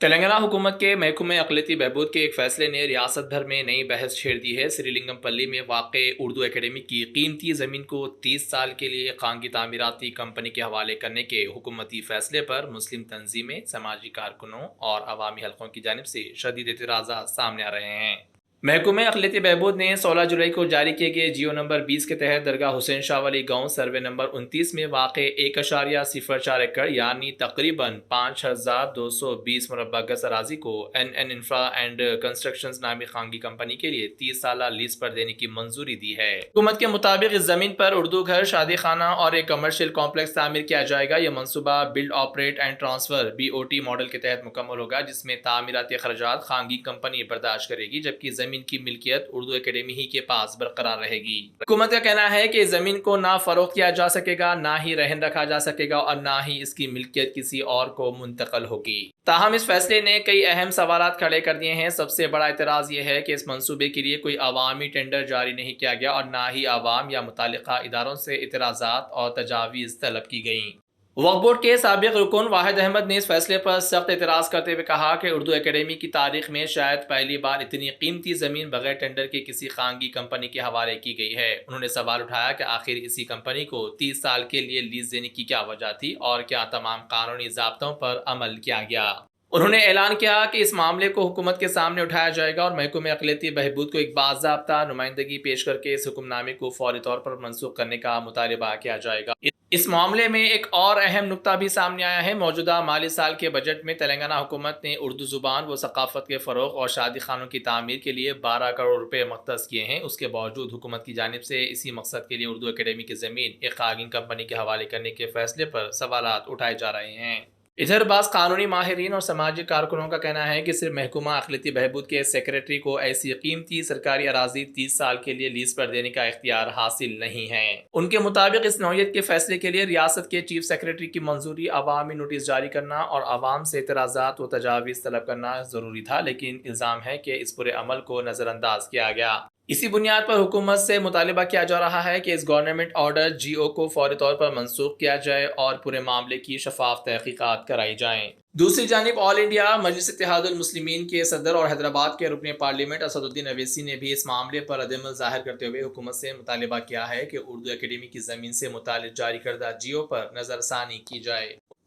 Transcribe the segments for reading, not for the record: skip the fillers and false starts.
تلنگانہ حکومت کے محکمہ اقلیتی بہبود کے ایک فیصلے نے ریاست بھر میں نئی بحث چھیڑ دی ہے۔ سری لنگم پلی میں واقع اردو اکیڈمی کی قیمتی زمین کو 30 سال کے لیے خانگی تعمیراتی کمپنی کے حوالے کرنے کے حکومتی فیصلے پر مسلم تنظیمیں، سماجی کارکنوں اور عوامی حلقوں کی جانب سے شدید اعتراضات سامنے آ رہے ہیں۔ محکمہ اقلیتی بہبود نے 16 جولائی کو جاری کیے گئے جیو نمبر 20 کے تحت درگاہ حسین شاہ ولی گاؤں سروے نمبر 29 میں واقع 1.04 ایکڑ یعنی تقریباً 5220 مربع گز اراضی کو این انفرا اینڈ کنسٹرکشنز نامی خانگی کمپنی کے لیے 30 سالہ لیز پر دینے کی منظوری دی ہے۔ حکومت کے مطابق اس زمین پر اردو گھر، شادی خانہ اور ایک کمرشل کمپلیکس تعمیر کیا جائے گا۔ یہ منصوبہ build operate and transfer BOT model کے تحت مکمل ہوگا، جس میں تعمیراتی اخراجات خانگی کمپنی برداشت کرے گی، جبکہ زمین کی ملکیت اردو اکیڈمی ہی کے پاس برقرار رہے گی۔ حکومت کا کہنا ہے کہ اس زمین کو نہ فروخت کیا جا سکے گا، نہ ہی رہن رکھا جا سکے گا اور نہ ہی اس کی ملکیت کسی اور کو منتقل ہوگی۔ تاہم اس فیصلے نے کئی اہم سوالات کھڑے کر دیے ہیں۔ سب سے بڑا اعتراض یہ ہے کہ اس منصوبے کے لیے کوئی عوامی ٹینڈر جاری نہیں کیا گیا اور نہ ہی عوام یا متعلقہ اداروں سے اعتراضات اور تجاویز طلب کی گئیں۔ وقف بورڈ کے سابق رکن واحد احمد نے اس فیصلے پر سخت اعتراض کرتے ہوئے کہا کہ اردو اکیڈمی کی تاریخ میں شاید پہلی بار اتنی قیمتی زمین بغیر ٹینڈر کے کسی خانگی کمپنی کے حوالے کی گئی ہے۔ انہوں نے سوال اٹھایا کہ آخر اسی کمپنی کو 30 سال کے لیے لیز دینے کی کیا وجہ تھی اور کیا تمام قانونی ضابطوں پر عمل کیا گیا۔ انہوں نے اعلان کیا کہ اس معاملے کو حکومت کے سامنے اٹھایا جائے گا اور محکمہ اقلیتی بہبود کو ایک باضابطہ نمائندگی پیش کر کے اس حکم نامے کو فوری طور پر منسوخ کرنے کا مطالبہ کیا جائے گا۔ اس معاملے میں ایک اور اہم نکتہ بھی سامنے آیا ہے۔ موجودہ مالی سال کے بجٹ میں تلنگانہ حکومت نے اردو زبان و ثقافت کے فروغ اور شادی خانوں کی تعمیر کے لیے 12 کروڑ روپے مختص کیے ہیں۔ اس کے باوجود حکومت کی جانب سے اسی مقصد کے لیے اردو اکیڈمی کی زمین ایک خانگی کمپنی کے حوالے کرنے کے فیصلے پر سوالات اٹھائے جا رہے ہیں۔ ادھر بعض قانونی ماہرین اور سماجی کارکنوں کا کہنا ہے کہ صرف محکمہ اقلیتی بہبود کے سیکریٹری کو ایسی قیمتی سرکاری اراضی 30 سال کے لیے لیز پر دینے کا اختیار حاصل نہیں ہے۔ ان کے مطابق اس نوعیت کے فیصلے کے لیے ریاست کے چیف سیکریٹری کی منظوری، عوامی نوٹس جاری کرنا اور عوام سے اعتراضات و تجاویز طلب کرنا ضروری تھا، لیکن الزام ہے کہ اس پورے عمل کو نظر انداز کیا گیا۔ اسی بنیاد پر حکومت سے مطالبہ کیا جا رہا ہے کہ اس گورنمنٹ آرڈر GO کو فوری طور پر منسوخ کیا جائے اور پورے معاملے کی شفاف تحقیقات کرائی جائیں۔ دوسری جانب آل انڈیا مجلس اتحاد المسلمین کے صدر اور حیدرآباد کے رکن پارلیمنٹ اسد الدین اویسی نے بھی اس معاملے پر ردعمل ظاہر کرتے ہوئے حکومت سے مطالبہ کیا ہے کہ اردو اکیڈمی کی زمین سے متعلق جاری کردہ GO پر نظر ثانی کی جائے۔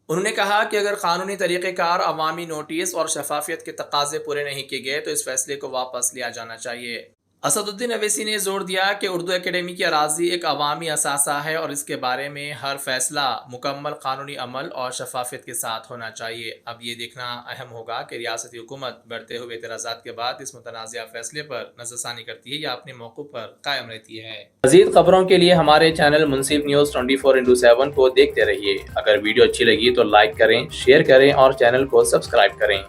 انہوں نے کہا کہ اگر قانونی طریقہ کار، عوامی نوٹس اور شفافیت کے تقاضے پورے نہیں کیے گئے تو اس فیصلے کو واپس لیا جانا چاہیے۔ اسد الدین اویسی نے زور دیا کہ اردو اکیڈمی کی اراضی ایک عوامی اثاثہ ہے اور اس کے بارے میں ہر فیصلہ مکمل قانونی عمل اور شفافیت کے ساتھ ہونا چاہیے۔ اب یہ دیکھنا اہم ہوگا کہ ریاستی حکومت بڑھتے ہوئے اعتراضات کے بعد اس متنازعہ فیصلے پر نظر ثانی کرتی ہے یا اپنے موقف پر قائم رہتی ہے۔ مزید خبروں کے لیے ہمارے چینل منصف نیوز 24x7 کو دیکھتے رہیے۔ اگر ویڈیو اچھی لگی تو لائک کریں، شیئر کریں اور چینل کو سبسکرائب کریں۔